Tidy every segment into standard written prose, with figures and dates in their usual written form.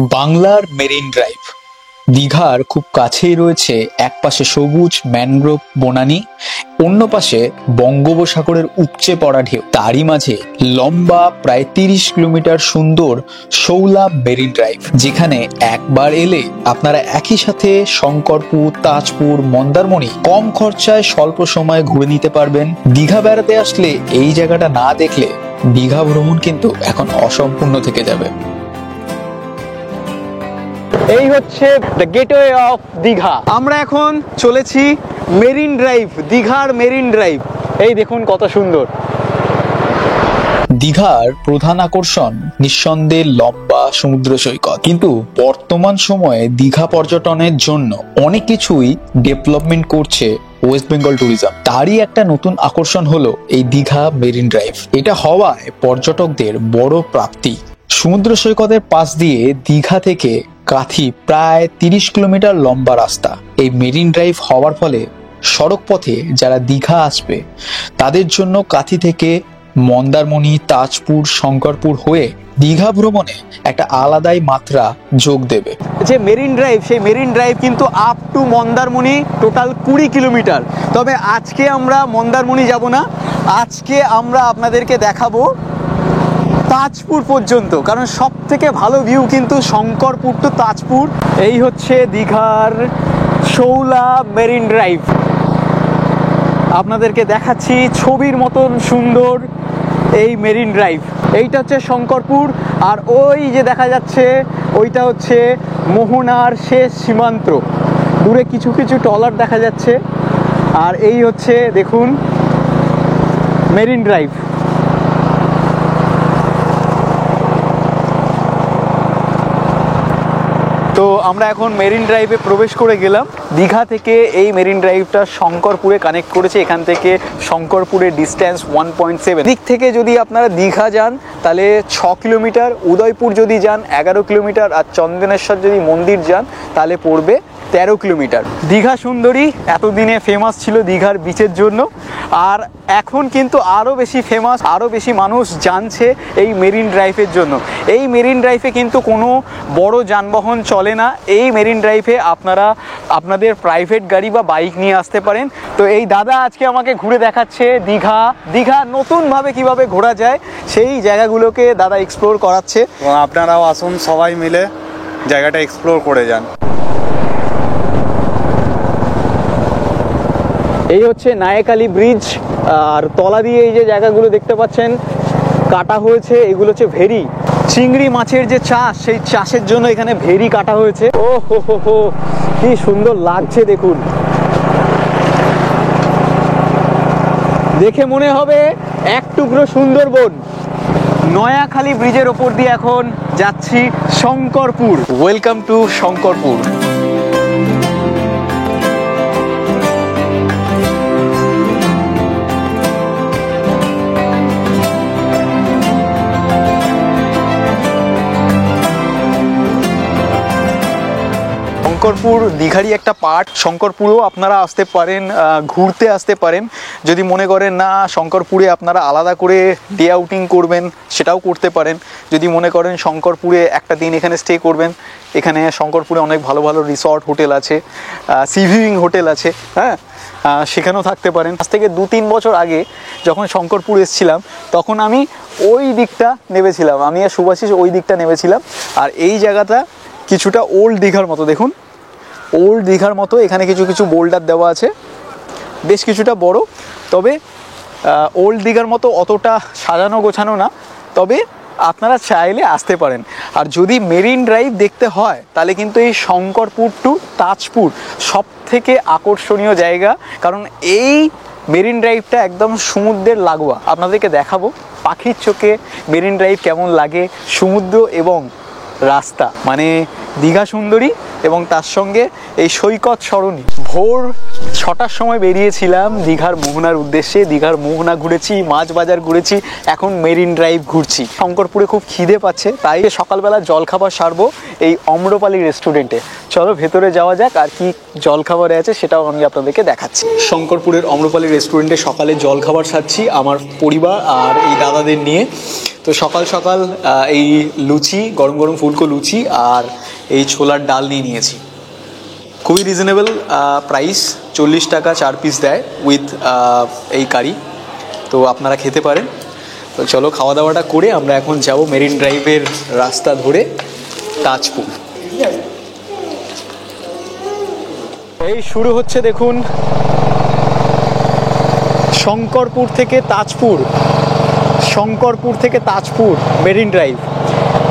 বাংলার marine drive দীঘার খুব কাছেই রয়েছে। এক পাশে সবুজ ম্যানগ্রোভ বনানী, অন্য পাশে বঙ্গোপসাগরের উপচে পড়া ঢেউ, তারই মাঝে লম্বা প্রায় 30 কিলোমিটার সুন্দর শৌলা মেরিন ড্রাইভ, যেখানে একবার এলে আপনারা একই সাথে শঙ্করপুর, তাজপুর, মন্দারমণি কম খরচায় স্বল্প সময়ে ঘুরে নিতে পারবেন। দীঘা বেড়াতে আসলে এই জায়গাটা না দেখলে দীঘা ভ্রমণ কিন্তু এখন অসম্পূর্ণ থেকে যাবে। এই হচ্ছে দ্য গেটওয়ে অফ দীঘা। আমরা এখন চলেছি মেরিন ড্রাইভ, দীঘার মেরিন ড্রাইভ। এই দেখুন কত সুন্দর। দীঘার প্রধান আকর্ষণ নিঃসন্দেহে লম্বা সমুদ্র সৈকত, কিন্তু বর্তমান সময়ে দীঘা পর্যটনের জন্য অনেক কিছুই ডেভেলপমেন্ট করছে ওয়েস্ট বেঙ্গল ট্যুরিজম। তারই একটা নতুন আকর্ষণ হলো এই দীঘা মেরিন ড্রাইভ। এটা হওয়ায় পর্যটকদের বড় প্রাপ্তি। সমুদ্র সৈকতের পাশ দিয়ে দীঘা থেকে কাথি প্রায় 30 কিলোমিটার লম্বা রাস্তা। এই মেরিন ড্রাইভ হওয়ার ফলে সড়ক পথে যারা দীঘা আসবে তাদের জন্য কাথি থেকে মন্দারমণি, তাজপুর, শঙ্করপুর হয়ে দীঘা ভ্রমণে একটা আলাদাই মাত্রা যোগ দেবে। যে মেরিন ড্রাইভ, সেই মেরিন ড্রাইভ কিন্তু up to Mandarmani total 20 kilometre. তবে আজকে আমরা মন্দারমণি যাব না, আজকে আমরা আপনাদেরকে দেখাবো তাজপুর পর্যন্ত, কারণ সব থেকে ভালো ভিউ কিন্তু শঙ্করপুর টু তাজপুর। এই হচ্ছে দীঘার শৌলা মেরিন ড্রাইভ। আপনাদেরকে দেখাচ্ছি ছবির মতন সুন্দর এই মেরিন ড্রাইভ। এইটা হচ্ছে শঙ্করপুর, আর ওই যে দেখা যাচ্ছে ওইটা হচ্ছে মোহনার শেষ সীমান্ত। দূরে কিছু কিছু ট্রলার দেখা যাচ্ছে, আর এই হচ্ছে দেখুন মেরিন ড্রাইভ। তো আমরা এখন মেরিন ড্রাইভে প্রবেশ করে গেলাম। দীঘা থেকে এই মেরিন ড্রাইভটা শঙ্করপুরে কানেক্ট করেছে। এখান থেকে শঙ্করপুরের ডিস্টেন্স 1.7। দিক থেকে যদি আপনারা দীঘা যান তাহলে 6 কিলোমিটার, উদয়পুর যদি যান 11 কিলোমিটার, আর চন্দনেশ্বর যদি মন্দির যান তাহলে পড়বে 13 কিলোমিটার। দীঘা সুন্দরী এতদিনে ফেমাস ছিল দীঘার বিচের জন্য, আর এখন কিন্তু আরও বেশি ফেমাস, আরও বেশি মানুষ জানছে এই মেরিন ড্রাইভের জন্য। এই মেরিন ড্রাইভে কিন্তু কোনো বড় যানবাহন চলে না। এই মেরিন ড্রাইভে আপনারা আপনাদের প্রাইভেট গাড়ি বা বাইক নিয়ে আসতে পারেন। তো এই দাদা আজকে আমাকে ঘুরে দেখাচ্ছে দীঘা নতুনভাবে কিভাবে ঘোরা যায়, সেই জায়গাগুলোকে দাদা এক্সপ্লোর করাচ্ছে। আপনারাও আসুন, সবাই মিলে জায়গাটা এক্সপ্লোর করে যান। এই হচ্ছে নায়েকালি ব্রিজ, আর তলা দিয়ে এই যে জায়গাগুলো দেখতে পাচ্ছেন কাটা হয়েছে, এগুলো হচ্ছে ভেরি। চিংড়ি মাছের যে চাষ, সেই চাষের জন্য এখানে ভেরি কাটা হয়েছে। ও হো হো হো, কি সুন্দর লাগছে দেখুন। দেখে মনে হবে এক টুকরো সুন্দরবন। নয়াখালী ব্রিজের ওপর দিয়ে এখন যাচ্ছি শঙ্করপুর। Welcome to Shankarpur. শঙ্করপুর দীঘারই একটা পার্ট। শঙ্করপুরেও আপনারা আসতে পারেন, ঘুরতে আসতে পারেন। যদি মনে করেন না শঙ্করপুরে আপনারা আলাদা করে ডে আউটিং করবেন, সেটাও করতে পারেন। যদি মনে করেন শঙ্করপুরে একটা দিন এখানে স্টে করবেন, এখানে শঙ্করপুরে অনেক ভালো ভালো রিসর্ট হোটেল আছে, সি ভিউইং হোটেল আছে, হ্যাঁ, সেখানেও থাকতে পারেন। আজ থেকে 2-3 বছর আগে যখন শঙ্করপুর এসেছিলাম তখন আমি ওই দিকটা নেমেছিলাম, আমি আর সুভাষিস ওই দিকটা নেমেছিলাম। আর এই জায়গাটা কিছুটা ওল্ড দীঘার মতো, দেখুন ওল্ড দীঘার মতো। এখানে কিছু কিছু বোল্ডার দেওয়া আছে, বেশ কিছুটা বড়। তবে ওল্ড দীঘার মতো অতটা সাজানো গোছানো না, তবে আপনারা চাইলে আসতে পারেন। আর যদি মেরিন ড্রাইভ দেখতে হয় তাহলে কিন্তু এই শঙ্করপুর টু তাজপুর সব থেকে আকর্ষণীয় জায়গা, কারণ এই মেরিন ড্রাইভটা একদম সমুদ্রের লাগোয়া। আপনাদেরকে দেখাবো পাখির চোখে মেরিন ড্রাইভ কেমন লাগে, সমুদ্র এবং রাস্তা, মানে দীঘা সুন্দরী এবং তার সঙ্গে এই সৈকত সরণি। ভোর 6টার সময় বেরিয়েছিলাম দীঘার মোহনার উদ্দেশ্যে। দীঘার মোহনা ঘুরেছি, মাছ বাজার ঘুরেছি, এখন মেরিন ড্রাইভ ঘুরছি। শঙ্করপুরে খুব খিদে পাচ্ছে, তাই সকালবেলা জলখাবার সারবো এই অম্রপালি রেস্টুরেন্টে। চলো ভেতরে যাওয়া যাক, আর কি জলখাবারে আছে সেটাও আমি আপনাদেরকে দেখাচ্ছি। শঙ্করপুরের অম্রপালি রেস্টুরেন্টে সকালে জলখাবার খাচ্ছি আমার পরিবার আর এই দাদাদের নিয়ে। তো সকাল সকাল এই লুচি, গরম গরম ফুলকো লুচি আর এই ছোলার ডাল নিয়ে নিয়েছি। খুবই রিজনেবল প্রাইস, 40 টাকা 4 পিস দেয় উইথ এই কারি। তো আপনারা খেতে পারেন। তো চলো খাওয়া দাওয়াটা করে আমরা এখন যাব মেরিন ড্রাইভের রাস্তা ধরে তাজপুর। এই শুরু হচ্ছে দেখুন শঙ্করপুর থেকে তাজপুর, শঙ্করপুর থেকে Tajpur marine drive.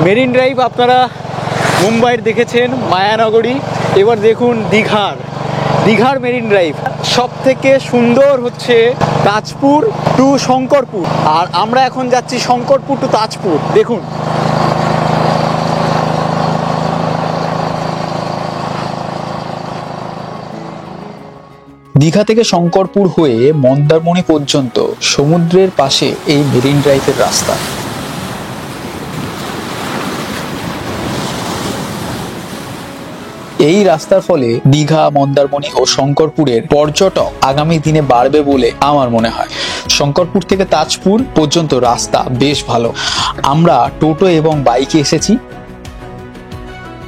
Marine drive আপনারা মুম্বাইয়ের দেখেছেন, মায়ানগরী, এবার দেখুন দীঘার মেরিন ড্রাইভ। সব থেকে সুন্দর হচ্ছে তাজপুর টু শঙ্করপুর, আর আমরা এখন যাচ্ছি শঙ্করপুর টু তাজপুর। দেখুন দীঘা থেকে শঙ্করপুর হয়ে মন্দারমণি পর্যন্ত সমুদ্রের পাশে এই মেরিন ড্রাইভের রাস্তা। এই রাস্তার ফলে দীঘা, মন্দারমণি ও শঙ্করপুরের পর্যটক আগামী দিনে বাড়বে বলে আমার মনে হয়। শঙ্করপুর থেকে তাজপুর পর্যন্ত রাস্তা বেশ ভালো। আমরা টোটো এবং বাইকে এসেছি।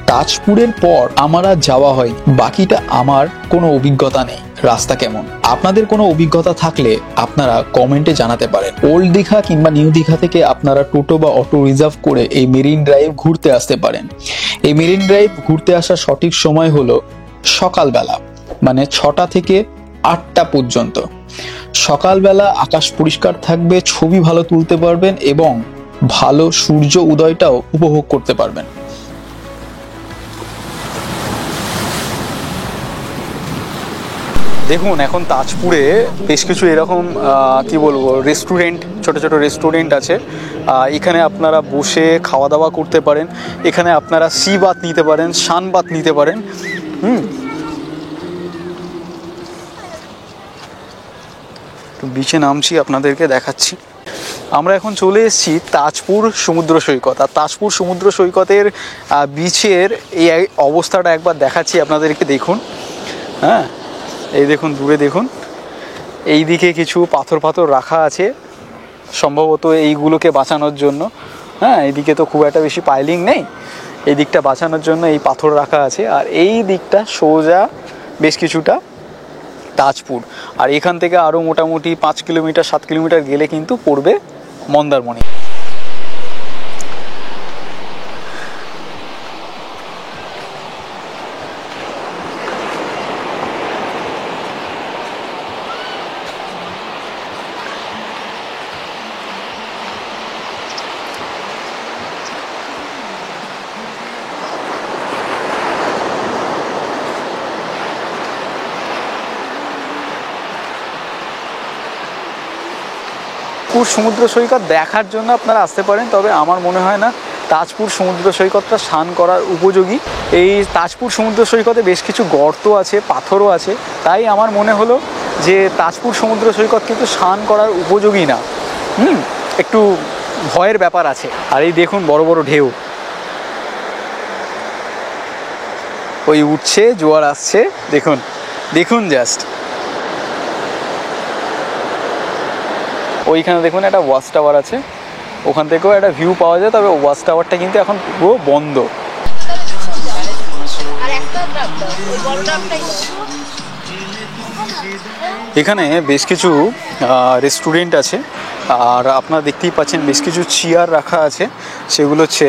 তাজপুরের পর আমার আর যাওয়া হয়, বাকিটা আমার কোনো অভিজ্ঞতা নেই রাস্তা কেমন। আপনাদের কোনো অভিজ্ঞতা থাকলে আপনারা কমেন্টে জানাতে পারেন। ওল্ড দীঘা কিংবা নিউ দীঘা থেকে আপনারা টোটো বা অটো রিজার্ভ করে এই মেরিন ড্রাইভ ঘুরতে আসতে পারেন। এই মেরিন ড্রাইভ ঘুরতে আসার সঠিক সময় হলো সকালবেলা, মানে 6টা থেকে 8টা পর্যন্ত। সকালবেলা আকাশ পরিষ্কার থাকবে, ছবি ভালো তুলতে পারবেন এবং ভালো সূর্য উদয়টাও উপভোগ করতে পারবেন। দেখুন এখন তাজপুরে বেশ কিছু এরকম কি বলবো রেস্টুরেন্ট, ছোট ছোট রেস্টুরেন্ট আছে। এখানে আপনারা বসে খাওয়া দাওয়া করতে পারেন। এখানে আপনারা সি বাথ নিতে পারেন, সান বাথ নিতে পারেন। তো বিচে নামছি, আপনাদেরকে দেখাচ্ছি। আমরা এখন চলে এসেছি তাজপুর সমুদ্র সৈকত। আর তাজপুর সমুদ্র সৈকতের বিচের এই অবস্থাটা একবার দেখাচ্ছি আপনাদেরকে। দেখুন, হ্যাঁ এই দেখুন, দূরে দেখুন, এই দিকে কিছু পাথর রাখা আছে, সম্ভবত এইগুলোকে বাঁচানোর জন্য। হ্যাঁ, এইদিকে তো খুব একটা বেশি পাইলিং নেই, এই দিকটা বাঁচানোর জন্য এই পাথর রাখা আছে। আর এই দিকটা সোজা বেশ কিছুটা তাজপুর। আর এখান থেকে আরও মোটামুটি 5 কিলোমিটার 7 কিলোমিটার গেলে কিন্তু পড়বে মন্দারমণি। তাজপুর সমুদ্র সৈকত দেখার জন্য আপনারা আসতে পারেন, তবে আমার মনে হয় না তাজপুর সমুদ্র সৈকতটা স্নান করার উপযোগী। এই তাজপুর সমুদ্র সৈকতে বেশ কিছু গর্ত আছে, পাথরও আছে, তাই আমার মনে হলো যে তাজপুর সমুদ্র সৈকত কিন্তু স্নান করার উপযোগী না। একটু ভয়ের ব্যাপার আছে। আর এই দেখুন বড় বড় ঢেউ, ওই উঠছে, জোয়ার আসছে, দেখুন দেখুন জাস্ট। ওইখানে দেখুন একটা ওয়াচ টাওয়ার আছে, ওখান থেকেও একটা ভিউ পাওয়া যায়, তবে ওয়াচ টাওয়ারটা কিন্তু এখন পুরো বন্ধ। এখানে বেশ কিছু রেস্টুরেন্ট আছে, আর আপনারা দেখতেই পাচ্ছেন বেশ কিছু চেয়ার রাখা আছে, সেগুলো হচ্ছে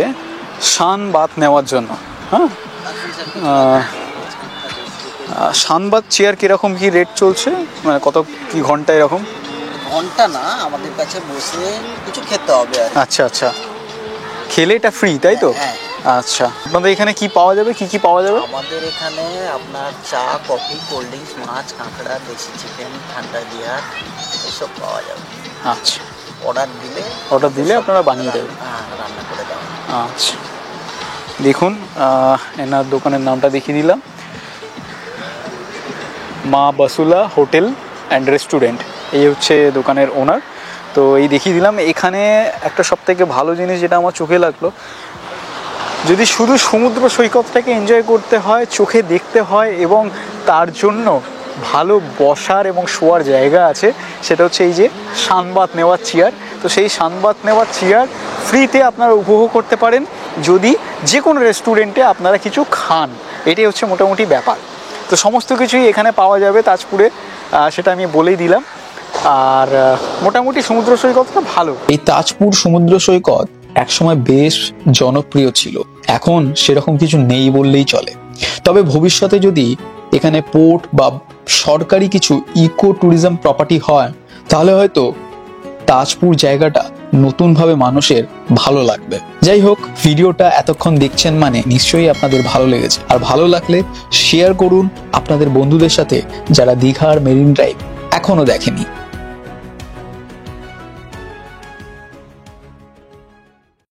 সান বাথ নেওয়ার জন্য। হ্যাঁ, সান বাথ চেয়ার কীরকম কী রেট চলছে, মানে কত কি ঘন্টা এরকম? ঘন্টা না, আমাদের কাছে বসে কিছু খেতে হবে। আচ্ছা আচ্ছা, খেলে এটা ফ্রি তাই তো? হ্যাঁ। আচ্ছা, আপনাদের এখানে কি পাওয়া যাবে, কি কি পাওয়া যাবে? আমাদের এখানে আপনার চা, কফি, কোল্ড ড্রিঙ্কস, মাছ, কাঁকড়া, দেশি চিকেন, ঠান্ডা বিয়ার এসব পাওয়া যাবে। আচ্ছা, অর্ডার দিলে আপনারা বানিয়ে দেবেন? হ্যাঁ, রান্না করে দেবেন। আচ্ছা, দেখুন এনার দোকানের নামটা দেখিয়ে দিলাম, মা বাসুলা হোটেল অ্যান্ড রেস্টুরেন্ট, এই হচ্ছে দোকানের ওনার। তো এই দেখিয়ে দিলাম। এখানে একটা সবথেকে ভালো জিনিস যেটা আমার চোখে লাগলো, যদি শুধু সমুদ্র সৈকতটাকে এনজয় করতে হয়, চোখে দেখতে হয় এবং তার জন্য ভালো বসার এবং শোয়ার জায়গা আছে, সেটা হচ্ছে এই যে সানবাত নেওয়ার চেয়ার। তো সেই সানবাত নেওয়ার চেয়ার ফ্রিতে আপনারা উপভোগ করতে পারেন যদি যে কোনো রেস্টুরেন্টে আপনারা কিছু খান। এটাই হচ্ছে মোটামুটি ব্যাপার। তো সমস্ত কিছুই এখানে পাওয়া যাবে তাজপুরে, সেটা আমি বলেই দিলাম। আর মোটামুটি সমুদ্র সৈকতটা ভালো। এই তাজপুর সমুদ্র সৈকত একসময় বেশ জনপ্রিয় ছিল, এখন সেরকম কিছু নেই বললেই চলে। তবে ভবিষ্যতে যদি এখানে পোর্ট বা সরকারি কিছু ইকো ট্যুরিজম প্রপার্টি হয়, তাহলে হয়তো তাজপুর জায়গাটা নতুনভাবে মানুষের ভালো লাগবে। যাই হোক, ভিডিওটা এতক্ষণ দেখছেন মানে নিশ্চয়ই আপনাদের ভালো লেগেছে। আর ভালো লাগলে শেয়ার করুন আপনাদের বন্ধুদের সাথে যারা দীঘার মেরিন ড্রাইভ এখনো দেখেনি।